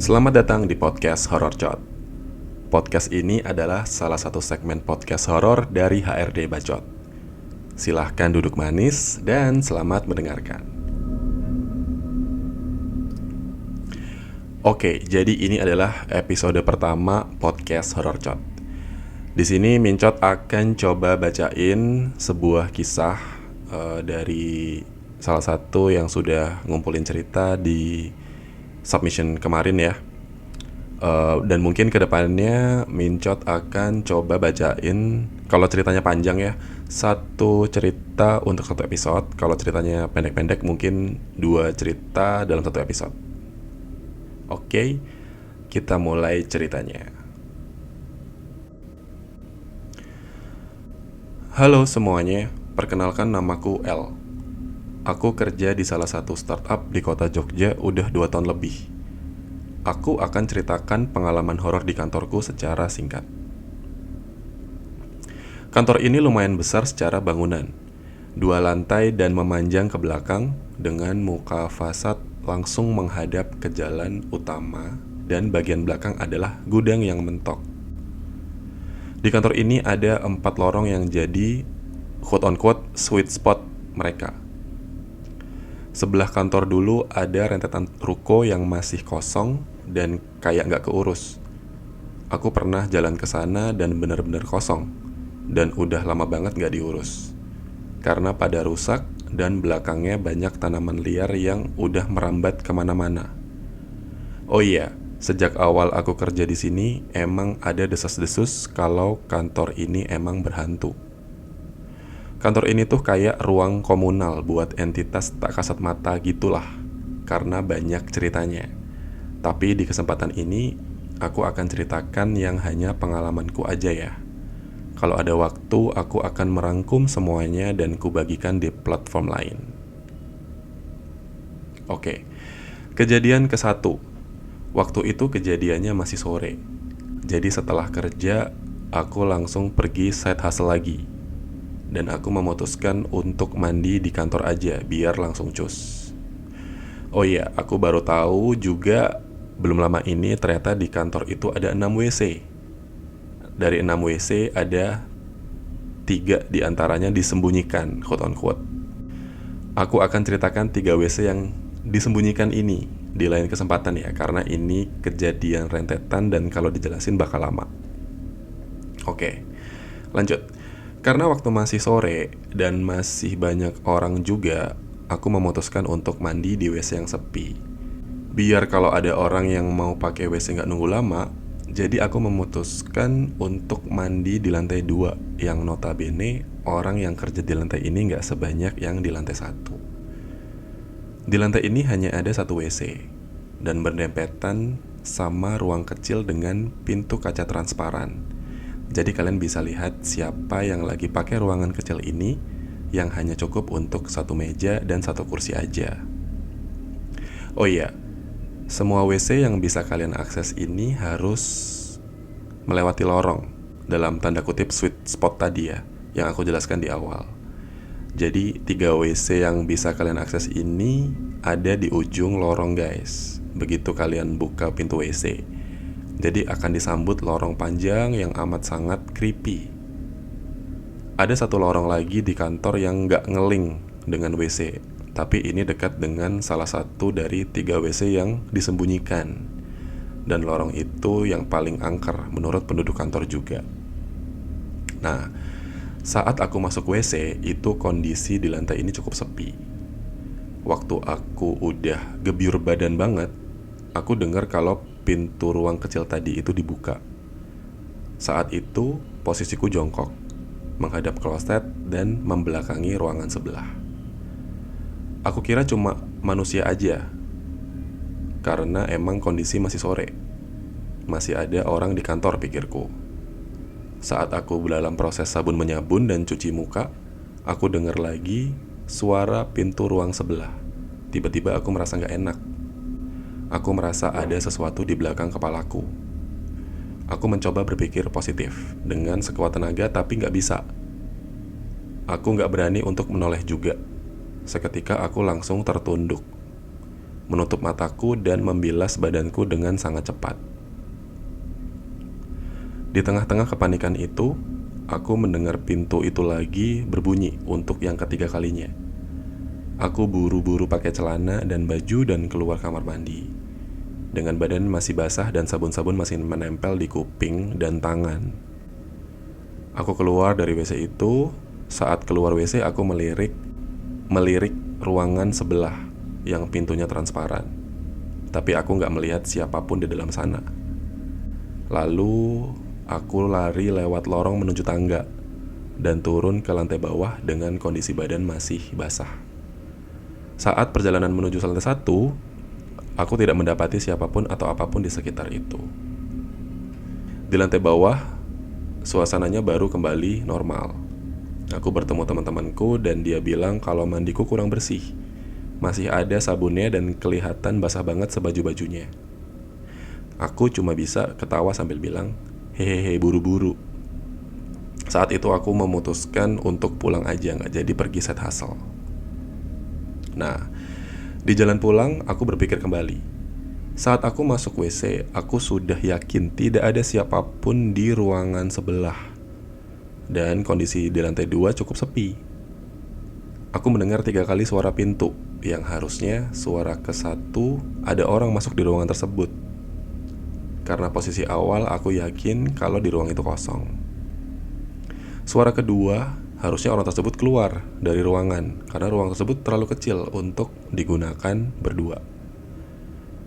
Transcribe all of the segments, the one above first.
Selamat datang di podcast Horror Chat. Podcast ini adalah salah satu segmen podcast horor dari HRD Bacot. Silahkan duduk manis dan selamat mendengarkan. Oke, jadi ini adalah episode pertama podcast Horror Chat. Di sini Mincot akan coba bacain sebuah kisah dari salah satu yang sudah ngumpulin cerita di submission kemarin ya. Dan mungkin kedepannya Mincot akan coba bacain, kalau ceritanya panjang ya, satu cerita untuk satu episode. Kalau ceritanya pendek-pendek mungkin 2 cerita dalam satu episode. Oke, kita mulai ceritanya. Halo semuanya, perkenalkan namaku L. Aku kerja di salah satu startup di kota Jogja udah 2 tahun lebih. Aku akan ceritakan pengalaman horor di kantorku secara singkat. Kantor ini lumayan besar secara bangunan, 2 lantai dan memanjang ke belakang dengan muka fasad langsung menghadap ke jalan utama, dan bagian belakang adalah gudang yang mentok. Di kantor ini ada 4 lorong yang jadi quote-unquote sweet spot mereka. Sebelah kantor dulu ada rentetan ruko yang masih kosong dan kayak nggak keurus. Aku pernah jalan ke sana dan benar-benar kosong, dan udah lama banget nggak diurus karena pada rusak dan belakangnya banyak tanaman liar yang udah merambat kemana-mana. Oh iya, sejak awal aku kerja di sini emang ada desas-desus kalau kantor ini emang berhantu. Kantor ini tuh kayak ruang komunal buat entitas tak kasat mata gitulah, karena banyak ceritanya. Tapi di kesempatan ini, aku akan ceritakan yang hanya pengalamanku aja ya. Kalau ada waktu, aku akan merangkum semuanya dan kubagikan di platform lain. Oke, kejadian ke-1. Waktu itu kejadiannya masih sore. Jadi setelah kerja, aku langsung pergi side hustle lagi. Dan aku memutuskan untuk mandi di kantor aja, biar langsung cus. Oh iya, aku baru tahu juga belum lama ini ternyata di kantor itu ada 6 WC. Dari 6 WC ada 3 diantaranya disembunyikan, quote on quote. Aku akan ceritakan 3 WC yang disembunyikan ini di lain kesempatan ya, karena ini kejadian rentetan dan kalau dijelasin bakal lama. Oke, lanjut. Karena waktu masih sore dan masih banyak orang juga, aku memutuskan untuk mandi di WC yang sepi. Biar kalau ada orang yang mau pakai WC nggak nunggu lama, jadi aku memutuskan untuk mandi di lantai 2, yang notabene orang yang kerja di lantai ini nggak sebanyak yang di lantai 1. Di lantai ini hanya ada 1 WC dan berdempetan sama ruang kecil dengan pintu kaca transparan. Jadi kalian bisa lihat siapa yang lagi pakai ruangan kecil ini, yang hanya cukup untuk 1 meja dan 1 kursi aja. Oh iya, semua WC yang bisa kalian akses ini harus melewati lorong, dalam tanda kutip sweet spot tadi ya, yang aku jelaskan di awal. Jadi 3 WC yang bisa kalian akses ini ada di ujung lorong guys. Begitu kalian buka pintu WC, jadi akan disambut lorong panjang yang amat sangat creepy. Ada 1 lorong lagi di kantor yang gak ngeling dengan WC, tapi ini dekat dengan salah satu dari 3 WC yang disembunyikan. Dan lorong itu yang paling angker menurut penduduk kantor juga. Nah, saat aku masuk WC, itu kondisi di lantai ini cukup sepi. Waktu aku udah gebyur badan banget, aku dengar kalau pintu ruang kecil tadi itu dibuka. Saat itu posisiku jongkok, menghadap kloset dan membelakangi ruangan sebelah. Aku kira cuma manusia aja, karena emang kondisi masih sore. Masih ada orang di kantor pikirku. Saat aku dalam proses sabun menyabun dan cuci muka, aku dengar lagi suara pintu ruang sebelah. Tiba-tiba aku merasa gak enak. Aku merasa ada sesuatu di belakang kepalaku. Aku mencoba berpikir positif dengan sekuat tenaga, tapi gak bisa. Aku gak berani untuk menoleh juga. Seketika aku langsung tertunduk. menutup mataku dan membilas badanku dengan sangat cepat. Di tengah-tengah kepanikan itu, aku mendengar pintu itu lagi berbunyi untuk yang ketiga kalinya. Aku buru-buru pakai celana dan baju dan keluar kamar mandi. Dengan badan masih basah dan sabun-sabun masih menempel di kuping dan tangan. Aku keluar dari WC itu. Saat keluar WC aku melirik ruangan sebelah yang pintunya transparan. Tapi aku gak melihat siapapun di dalam sana. Lalu aku lari lewat lorong menuju tangga dan turun ke lantai bawah dengan kondisi badan masih basah. Saat perjalanan menuju lantai 1, aku tidak mendapati siapapun atau apapun di sekitar itu. Di lantai bawah, suasananya baru kembali normal. Aku bertemu teman-temanku dan dia bilang kalau mandiku kurang bersih. Masih ada sabunnya dan kelihatan basah banget sebaju-bajunya. Aku cuma bisa ketawa sambil bilang, hehehe buru-buru. Saat itu aku memutuskan untuk pulang aja, gak jadi pergi side hustle. Nah, di jalan pulang aku berpikir kembali. Saat aku masuk WC, aku sudah yakin tidak ada siapapun di ruangan sebelah. Dan kondisi di lantai 2 cukup sepi. Aku mendengar 3 kali suara pintu, yang harusnya suara ke-1 ada orang masuk di ruangan tersebut. Karena posisi awal aku yakin kalau di ruang itu kosong. Suara kedua, harusnya orang tersebut keluar dari ruangan, karena ruang tersebut terlalu kecil untuk digunakan berdua.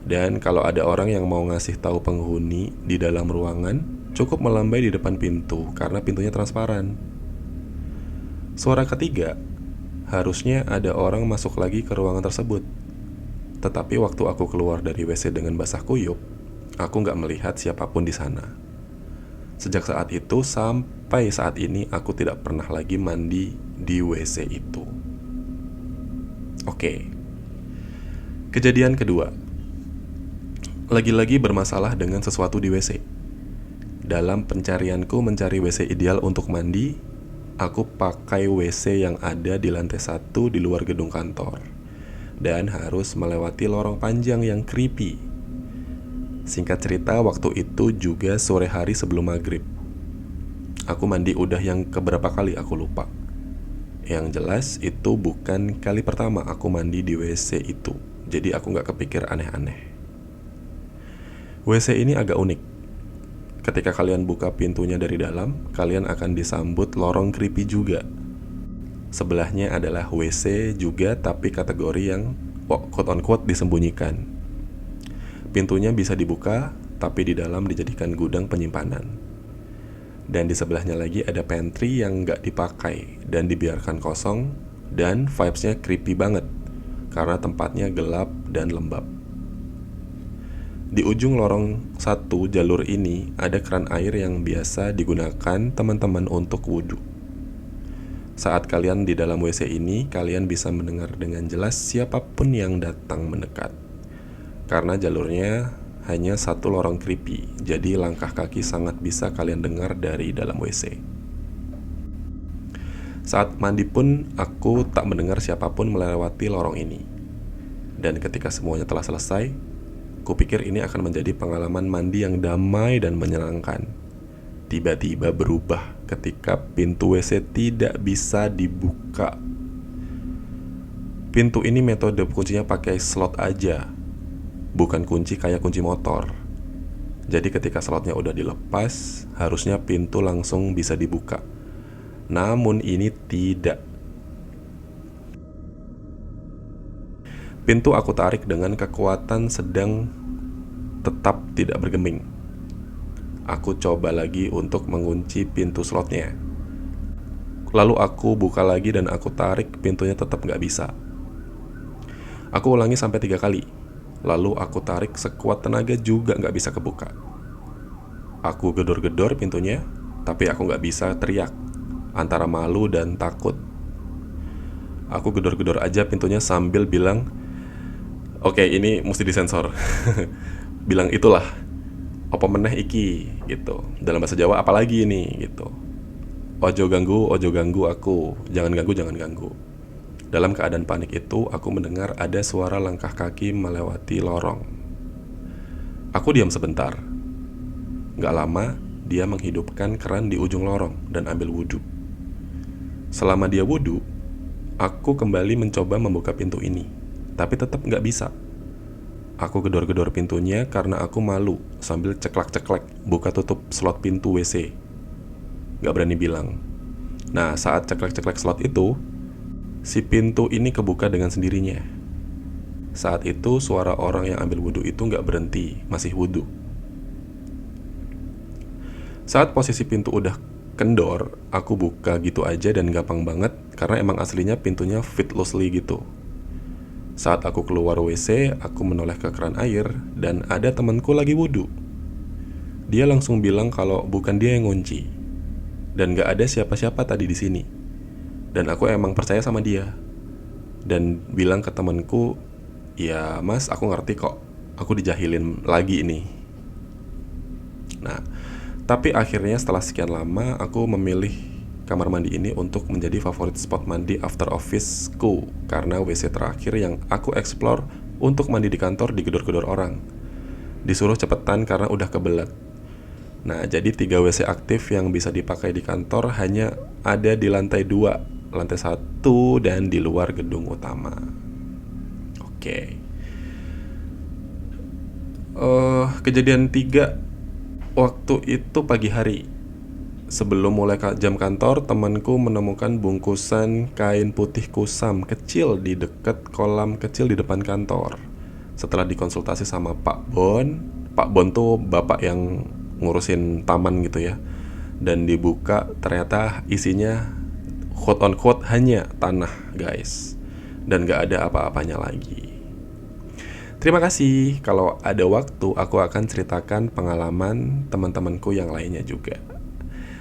Dan kalau ada orang yang mau ngasih tahu penghuni di dalam ruangan, cukup melambai di depan pintu karena pintunya transparan. Suara ketiga, harusnya ada orang masuk lagi ke ruangan tersebut. Tetapi waktu aku keluar dari WC dengan basah kuyup, aku gak melihat siapapun di sana. Sejak saat itu sampai saat ini aku tidak pernah lagi mandi di WC itu. Oke. Kejadian kedua. Lagi-lagi bermasalah dengan sesuatu di WC. Dalam pencarianku mencari WC ideal untuk mandi, aku pakai WC yang ada di lantai 1 di luar gedung kantor. Dan harus melewati lorong panjang yang creepy. Singkat cerita, waktu itu juga sore hari sebelum maghrib. Aku mandi udah yang keberapa kali aku lupa. Yang jelas itu bukan kali pertama aku mandi di WC itu. Jadi aku gak kepikir aneh-aneh. WC ini agak unik. Ketika kalian buka pintunya dari dalam, kalian akan disambut lorong creepy juga. Sebelahnya adalah WC juga, tapi kategori yang quote-on-quote disembunyikan. Pintunya bisa dibuka, tapi di dalam dijadikan gudang penyimpanan. Dan di sebelahnya lagi ada pantry yang gak dipakai dan dibiarkan kosong. Dan vibes-nya creepy banget, karena tempatnya gelap dan lembab. Di ujung lorong 1 jalur ini ada keran air yang biasa digunakan teman-teman untuk wudhu. Saat kalian di dalam WC ini, kalian bisa mendengar dengan jelas siapapun yang datang mendekat. Karena jalurnya hanya satu lorong creepy, jadi langkah kaki sangat bisa kalian dengar dari dalam WC. Saat mandi pun aku tak mendengar siapapun melewati lorong ini. Dan ketika semuanya telah selesai, kupikir ini akan menjadi pengalaman mandi yang damai dan menyenangkan. Tiba-tiba berubah ketika pintu WC tidak bisa dibuka. Pintu ini metode kuncinya pakai slot aja, bukan kunci kayak kunci motor. Jadi ketika slotnya udah dilepas, harusnya pintu langsung bisa dibuka. Namun ini tidak. Pintu aku tarik dengan kekuatan sedang tetap tidak bergeming. Aku coba lagi untuk mengunci pintu slotnya. Lalu aku buka lagi dan aku tarik, pintunya tetap gak bisa. Aku ulangi sampai 3 kali. Lalu aku tarik sekuat tenaga juga gak bisa kebuka. Aku gedor-gedor pintunya, tapi aku gak bisa teriak, antara malu dan takut. Aku gedor-gedor aja pintunya sambil bilang, oke, ini mesti disensor. Bilang itulah, apa meneh iki gitu. Dalam bahasa Jawa apalagi ini gitu. Ojo ganggu aku. Jangan ganggu. Dalam keadaan panik itu, aku mendengar ada suara langkah kaki melewati lorong. Aku diam sebentar. Gak lama, dia menghidupkan keran di ujung lorong dan ambil wudhu. Selama dia wudhu, aku kembali mencoba membuka pintu ini, tapi tetap gak bisa. Aku gedor-gedor pintunya karena aku malu sambil ceklak-ceklek buka tutup slot pintu WC. Gak berani bilang. Nah, saat ceklek-ceklek slot itu, si pintu ini kebuka dengan sendirinya. Saat itu suara orang yang ambil wudhu itu gak berhenti, masih wudhu. Saat posisi pintu udah kendor, aku buka gitu aja dan gampang banget karena emang aslinya pintunya fit loosely gitu. Saat aku keluar WC, aku menoleh ke keran air dan ada temanku lagi wudhu. Dia langsung bilang kalau bukan dia yang ngunci dan gak ada siapa-siapa tadi di sini. Dan aku emang percaya sama dia. Dan bilang ke temanku, "Ya mas, aku ngerti kok. Aku dijahilin lagi ini." Nah, tapi akhirnya setelah sekian lama, aku memilih kamar mandi ini untuk menjadi favorit spot mandi after office-ku karena WC terakhir yang aku explore untuk mandi di kantor digedor-gedor orang. Disuruh cepetan karena udah kebelet. Nah, jadi 3 WC aktif yang bisa dipakai di kantor hanya ada di lantai 2, lantai 1 dan di luar gedung utama. Oke. Kejadian 3 waktu itu pagi hari. Sebelum mulai jam kantor, temanku menemukan bungkusan kain putih kusam kecil di dekat kolam kecil di depan kantor. Setelah dikonsultasi sama Pak Bon tuh bapak yang ngurusin taman gitu ya. Dan dibuka, ternyata isinya quote on quote hanya tanah, guys. Dan gak ada apa-apanya lagi. Terima kasih. Kalau ada waktu, aku akan ceritakan pengalaman teman-temanku yang lainnya juga.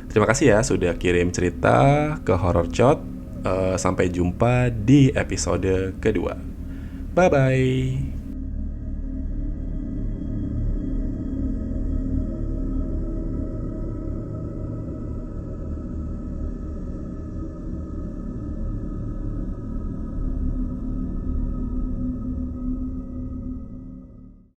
Terima kasih ya sudah kirim cerita ke Horror Chat. Sampai jumpa di episode kedua. Bye-bye.